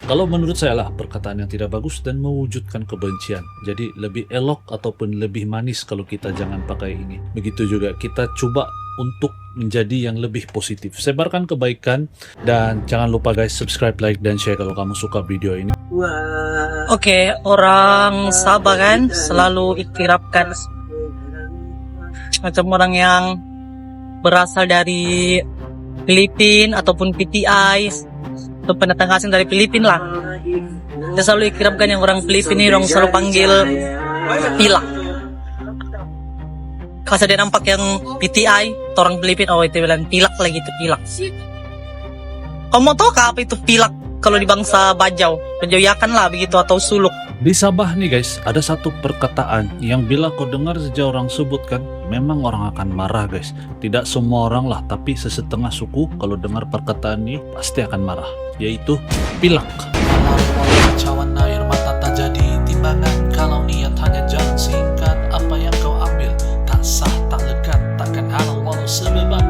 Kalau menurut saya lah perkataan yang tidak bagus dan mewujudkan kebencian. Jadi lebih elok ataupun lebih manis kalau kita jangan pakai ini. Begitu juga kita coba untuk menjadi yang lebih positif. Sebarkan kebaikan dan jangan lupa guys subscribe, like, dan share kalau kamu suka video ini. Oke, orang Sabah kan selalu iktirafkan macam orang yang berasal dari Filipina ataupun PTI atau pendatang asing dari Filipina lah. Dia selalu iktirafkan yang orang Filipina ini orang selalu panggil pilak. Kalau dia nampak yang PTI, orang Filipina, oh itu bilang pilak lagi, itu pilak. Kamu tahu kah apa itu pilak? Kalau di bangsa Bajau, Bajawiakan lah begitu atau Suluk. Di Sabah nih guys, ada satu perkataan yang bila kau dengar saja orang sebutkan, memang orang akan marah guys. Tidak semua orang lah, tapi sesetengah suku kalau dengar perkataan ini pasti akan marah, yaitu pilak. Cawan air mata tak jadi timbangan. Kalau niat hanya jalan singkat, apa yang kau ambil tak sah, tak lekat, takkan halal walau sebebat.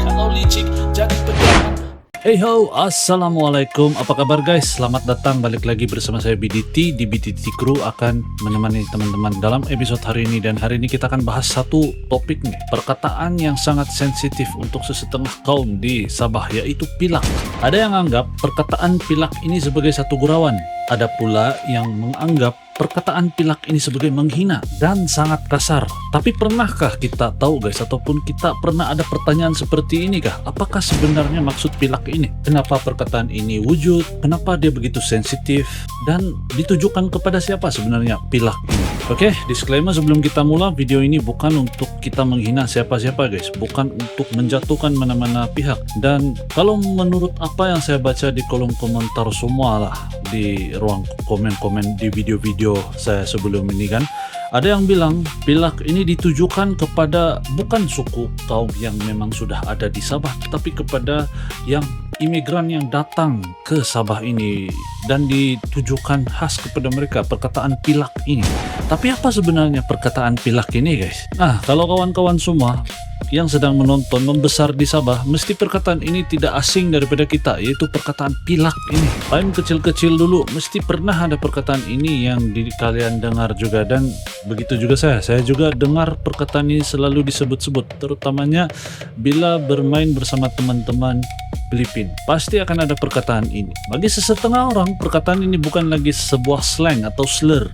Kalau licik jadi pegangan. Hey ho, assalamualaikum, apa kabar guys? Selamat datang balik lagi bersama saya BDT di BDT Crew akan menemani teman-teman dalam episode hari ini. Dan hari ini kita akan bahas satu topik nih, perkataan yang sangat sensitif untuk sesetengah kaum di Sabah, yaitu pilak. Ada yang anggap perkataan pilak ini sebagai satu gurauan, ada pula yang menganggap perkataan pilak ini sebagai menghina dan sangat kasar. Tapi pernahkah kita tahu guys, ataupun kita pernah ada pertanyaan seperti ini kah? Apakah sebenarnya maksud pilak ini? Kenapa perkataan ini wujud? Kenapa dia begitu sensitif? Dan ditujukan kepada siapa sebenarnya pilak ini? Oke, disclaimer sebelum kita mulai, video ini bukan untuk kita menghina siapa-siapa guys, bukan untuk menjatuhkan mana-mana pihak. Dan kalau menurut apa yang saya baca di kolom komentar semua lah, di ruang komen-komen di video-video saya sebelum ini kan, ada yang bilang pilak ini ditujukan kepada bukan suku kaum yang memang sudah ada di Sabah, tapi kepada yang imigran yang datang ke Sabah ini, dan ditujukan khas kepada mereka perkataan pilak ini. Tapi apa sebenarnya perkataan pilak ini guys? Nah, kalau kawan-kawan semua yang sedang menonton membesar di Sabah, mesti perkataan ini tidak asing daripada kita, yaitu perkataan pilak ini. Time kecil-kecil dulu mesti pernah ada perkataan ini yang kalian dengar juga, dan begitu juga saya juga dengar perkataan ini selalu disebut-sebut, terutamanya bila bermain bersama teman-teman Filipina. Pasti akan ada perkataan ini. Bagi sesetengah orang, perkataan ini bukan lagi sebuah slang atau slur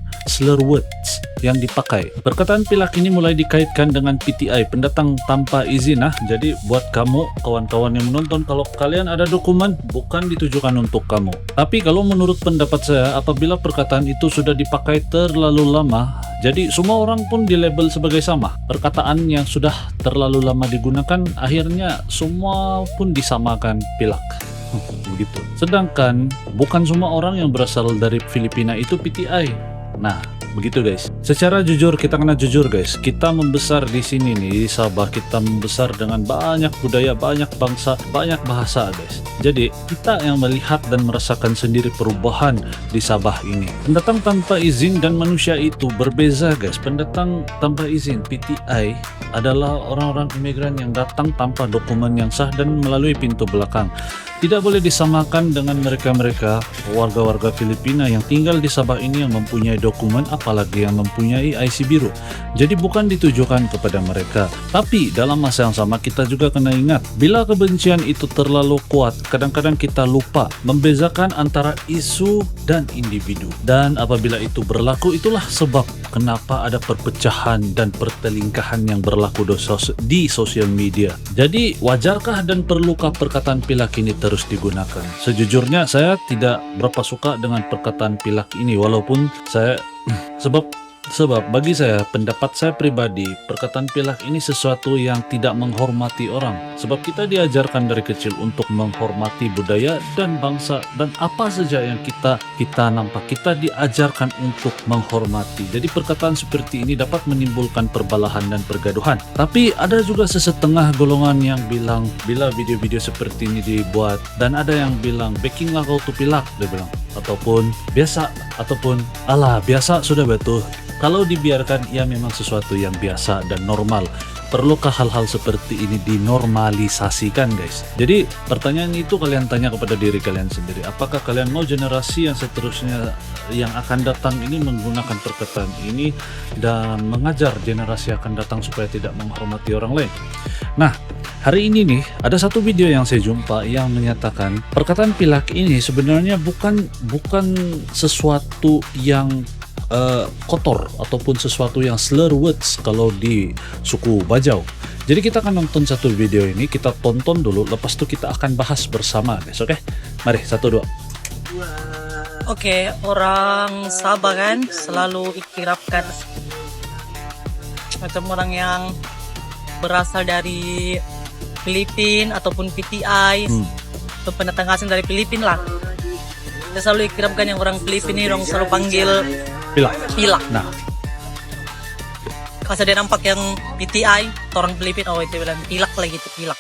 words yang dipakai. Perkataan pilak ini mulai dikaitkan dengan PTI, pendatang tanpa izin. Jadi buat kamu kawan-kawan yang menonton, kalau kalian ada dokumen, bukan ditujukan untuk kamu. Tapi kalau menurut pendapat saya, apabila perkataan itu sudah dipakai terlalu lama, jadi semua orang pun dilabel sebagai sama. Perkataan yang sudah terlalu lama digunakan, akhirnya semua pun disamakan pilak. Begitu. Sedangkan bukan semua orang yang berasal dari Filipina itu PTI. Nah, begitu guys. Secara jujur, kita kena jujur guys. Kita membesar di sini nih di Sabah, kita membesar dengan banyak budaya, banyak bangsa, banyak bahasa guys. Jadi kita yang melihat dan merasakan sendiri perubahan di Sabah ini. Pendatang tanpa izin dan manusia itu berbeza guys. Pendatang tanpa izin PTI adalah orang-orang imigran yang datang tanpa dokumen yang sah dan melalui pintu belakang. Tidak boleh disamakan dengan mereka-mereka warga-warga Filipina yang tinggal di Sabah ini yang mempunyai dokumen, apalagi yang mempunyai IC biru. Jadi bukan ditujukan kepada mereka. Tapi dalam masa yang sama kita juga kena ingat, bila kebencian itu terlalu kuat, kadang-kadang kita lupa membezakan antara isu dan individu. Dan apabila itu berlaku, itulah sebab kenapa ada perpecahan dan pertelingkahan yang berlaku di sosial media. Jadi wajarkah dan perlukah perkataan pilak ini terus digunakan? Sejujurnya saya tidak berapa suka dengan perkataan pilak ini, walaupun saya sebab bagi saya, pendapat saya pribadi, perkataan pilak ini sesuatu yang tidak menghormati orang. Sebab kita diajarkan dari kecil untuk menghormati budaya dan bangsa, dan apa saja yang kita nampak, kita diajarkan untuk menghormati. Jadi perkataan seperti ini dapat menimbulkan perbalahan dan pergaduhan. Tapi ada juga sesetengah golongan yang bilang bila video-video seperti ini dibuat, dan ada yang bilang backing lah kau tuh pilak, dia bilang, ataupun biasa, ataupun alah biasa sudah betul. Kalau dibiarkan, ia memang sesuatu yang biasa dan normal. perlukah hal-hal seperti ini dinormalisasikan, guys? Jadi pertanyaan itu kalian tanya kepada diri kalian sendiri. Apakah kalian mau generasi yang seterusnya yang akan datang ini menggunakan perkataan ini dan mengajar generasi akan datang supaya tidak menghormati orang lain? Nah, hari ini nih ada satu video yang saya jumpa yang menyatakan perkataan pilak ini sebenarnya bukan sesuatu yang kotor ataupun sesuatu yang slur words kalau di suku Bajau. Jadi kita akan nonton satu video ini, kita tonton dulu, lepas itu kita akan bahas bersama, guys. Oke? Mari, 1, 2. Oke, orang Sabah kan selalu ikirapkan macam orang yang berasal dari Filipina ataupun PTI atau pendatang asing dari Filipina lah. Dia selalu ikirapkan yang orang Filipina ini, orang selalu panggil pilak. Nah, kalau dia nampak yang PTI, orang Filipina, oh itu bilang pilak lagi, itu pilak.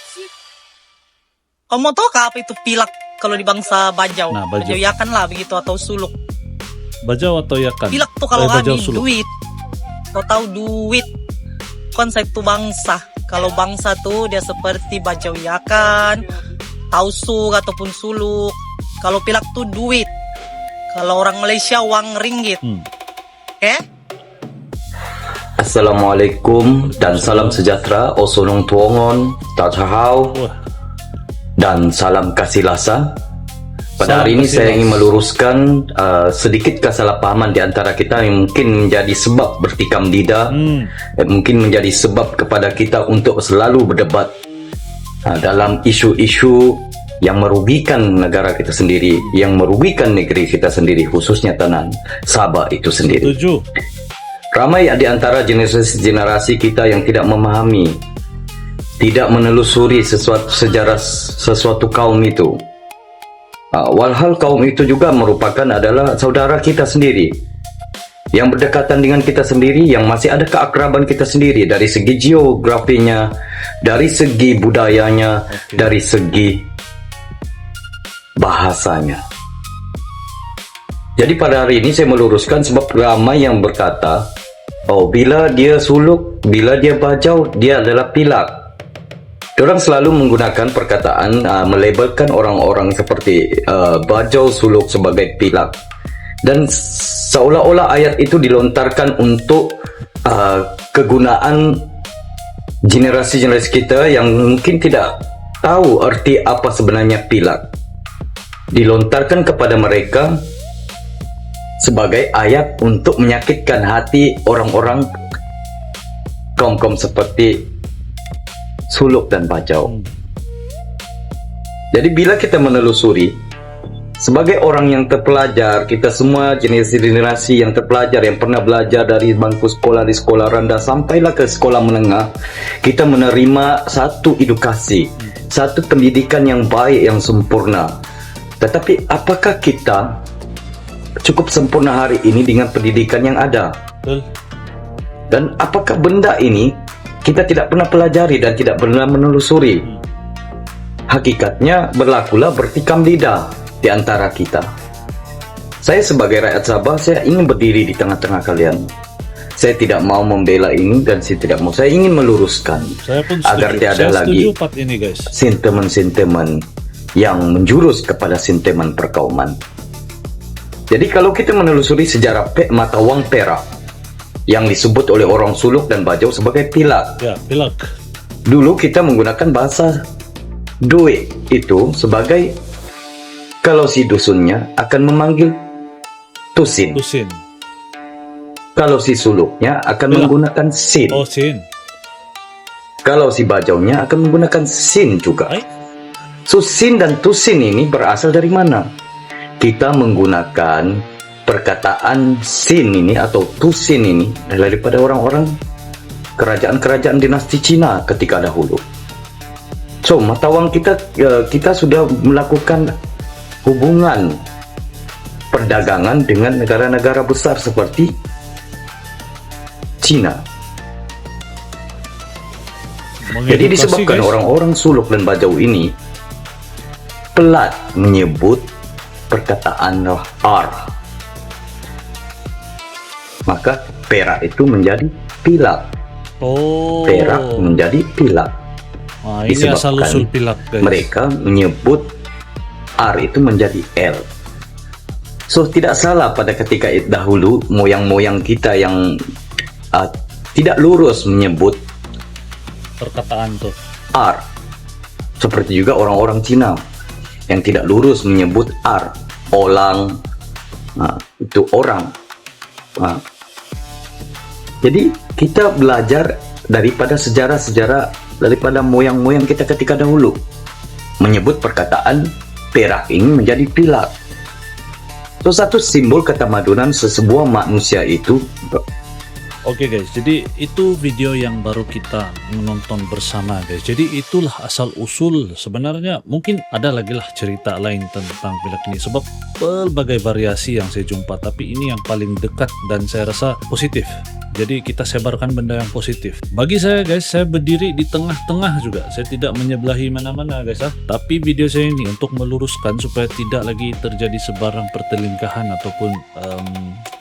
Kamu mau tahu apa itu pilak kalau di bangsa Bajau? Nah, Bajau. Bajau Yakan lah begitu, atau Suluk. Bajau atau Yakan? Pilak tuh kalau Bajau kami Suluk. duit. Kau tahu duit? Konsep tuh bangsa. Kalau bangsa tuh dia seperti Bajau Yakan, Tausug ataupun Suluk. Kalau pilak tuh duit. Kalau orang Malaysia uang ringgit. Oke? Assalamualaikum dan salam sejahtera, Osonong Tuongon, Tajahau, Wah, dan salam kasih lasa. Pada Salam hari ini kasih saya las. ingin meluruskan sedikit kesalahpahaman di antara kita yang mungkin menjadi sebab bertikam lidah, mungkin menjadi sebab kepada kita untuk selalu berdebat dalam isu-isu yang merugikan negara kita sendiri, yang merugikan negeri kita sendiri, khususnya tanah Sabah itu sendiri. setuju. Ramai di antara generasi kita yang tidak memahami, tidak menelusuri sejarah sesuatu kaum itu. Walhal kaum itu juga merupakan adalah saudara kita sendiri, yang berdekatan dengan kita sendiri, yang masih ada keakraban kita sendiri dari segi geografinya, dari segi budayanya, dari segi bahasanya. Jadi pada hari ini saya meluruskan sebab ramai yang berkata, oh bila dia Suluk, bila dia Bajau, dia adalah pilak. Diorang selalu menggunakan perkataan melabelkan orang-orang seperti Bajau, Suluk sebagai pilak. Dan seolah-olah ayat itu dilontarkan untuk kegunaan generasi-generasi kita yang mungkin tidak tahu arti apa sebenarnya pilak. Dilontarkan kepada mereka sebagai ayat untuk menyakitkan hati orang-orang kaum-kaum seperti Suluk dan Bajau. Jadi bila kita menelusuri, sebagai orang yang terpelajar, kita semua generasi yang terpelajar, yang pernah belajar dari bangku sekolah, di sekolah rendah sampailah ke sekolah menengah, kita menerima satu edukasi, satu pendidikan yang baik, yang sempurna. Tetapi apakah kita cukup sempurna hari ini dengan pendidikan yang ada? Betul. Dan apakah benda ini kita tidak pernah pelajari dan tidak pernah menelusuri? Hakikatnya berlakulah bertikam lidah di antara kita. Saya sebagai rakyat Sabah, saya ingin berdiri di tengah-tengah kalian. Saya tidak mau membela ini dan saya tidak mau. Saya ingin meluruskan Saya pun setuju. agar tiada Saya lagi setuju part ini, guys. sentimen-sentimen yang menjurus kepada sentimen perkauman. Jadi kalau kita menelusuri sejarah mata wang perak yang disebut oleh orang Suluk dan Bajau sebagai pilak. Ya, pilak. Dulu kita menggunakan bahasa duit itu sebagai, kalau si dusunnya akan memanggil tusin. Tusin. Kalau si Suluknya akan Pilak. menggunakan sin. Oh, sin. Kalau si Bajaunya akan menggunakan sin juga. Ay? So sin dan tusin ini berasal dari mana? Kita menggunakan perkataan sin ini atau tusin ini daripada orang-orang kerajaan-kerajaan dinasti Cina ketika dahulu. So mata wang kita sudah melakukan hubungan perdagangan dengan negara-negara besar seperti Cina. Jadi Mengedukasi, disebabkan guys. orang-orang Suluk dan Bajau ini pelat menyebut perkataan R, maka perak itu menjadi pilak. Oh. perak menjadi pilak. Nah, ini asal Disebabkan usul pilak, guys. mereka menyebut R itu menjadi L. So tidak salah pada ketika dahulu moyang-moyang kita yang tidak lurus menyebut Perkataan tuh. R. Seperti juga orang-orang Cina yang tidak lurus menyebut R. Orang, itu orang. Jadi kita belajar daripada sejarah-sejarah daripada moyang-moyang kita ketika dahulu menyebut perkataan perak ini menjadi pilak. So satu simbol ketamadunan sesebuah manusia itu. Oke guys, jadi itu video yang baru kita menonton bersama guys. Jadi itulah asal usul, sebenarnya mungkin ada lagi lah cerita lain tentang pilak ini sebab berbagai variasi yang saya jumpa, tapi ini yang paling dekat dan saya rasa positif. Jadi kita sebarkan benda yang positif. Bagi saya guys, saya berdiri di tengah-tengah juga. Saya tidak menyebelahi mana-mana guys. Tapi video saya ini untuk meluruskan supaya tidak lagi terjadi sebarang pertelingkahan ataupun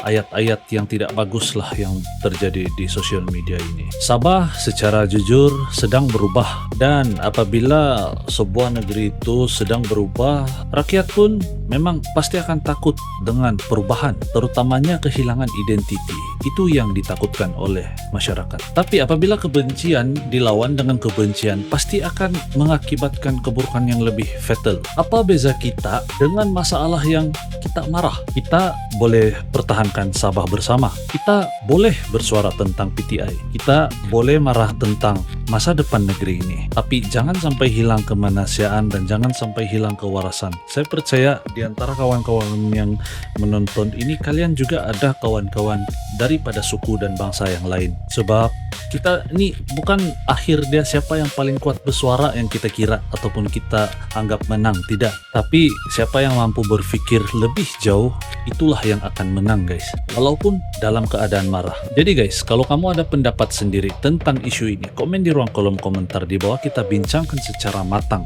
ayat-ayat yang tidak bagus lah yang terjadi di sosial media ini. Sabah secara jujur sedang berubah, dan apabila sebuah negeri itu sedang berubah, rakyat pun memang pasti akan takut dengan perubahan, terutamanya kehilangan identiti. Itu yang ditakutkan oleh masyarakat. Tapi apabila kebencian dilawan dengan kebencian, pasti akan mengakibatkan keburukan yang lebih fatal. Apa beza kita dengan masalah yang kita marah? Kita boleh pertahankan Sabah bersama. Kita boleh bersuara tentang PTI. Kita boleh marah tentang masa depan negeri ini. Tapi jangan sampai hilang kemanusiaan dan jangan sampai hilang kewarasan. Saya percaya di antara kawan-kawan yang menonton ini, kalian juga ada kawan-kawan daripada suku dan bangsa yang lain. Sebab kita ini bukan akhir dia siapa yang paling kuat bersuara yang kita kira ataupun kita anggap menang, tidak. Tapi siapa yang mampu berpikir lebih jauh, itulah yang akan menang guys, walaupun dalam keadaan marah. Jadi guys, kalau kamu ada pendapat sendiri tentang isu ini, komen di ruang kolom komentar di bawah, kita bincangkan secara matang.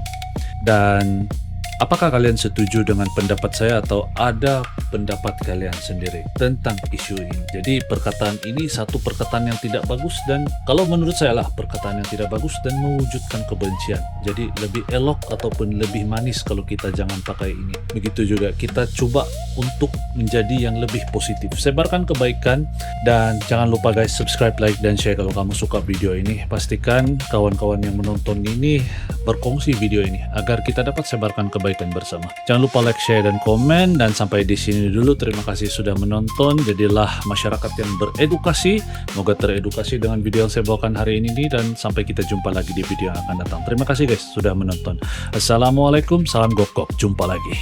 Dan apakah kalian setuju dengan pendapat saya atau ada pendapat kalian sendiri tentang isu ini? Jadi perkataan ini satu perkataan yang tidak bagus, dan kalau menurut saya lah perkataan yang tidak bagus dan mewujudkan kebencian. Jadi lebih elok ataupun lebih manis kalau kita jangan pakai ini. Begitu juga kita coba untuk menjadi yang lebih positif. Sebarkan kebaikan, dan jangan lupa guys subscribe, like, dan share kalau kamu suka video ini. Pastikan kawan-kawan yang menonton ini berkongsi video ini agar kita dapat sebarkan kebaikan bersama. Jangan lupa like, share, dan komen. Dan sampai di sini dulu. Terima kasih sudah menonton. Jadilah masyarakat yang beredukasi. Semoga teredukasi dengan video yang saya bawakan hari ini, dan sampai kita jumpa lagi di video yang akan datang. Terima kasih guys sudah menonton. Assalamualaikum, salam gokok. Jumpa lagi.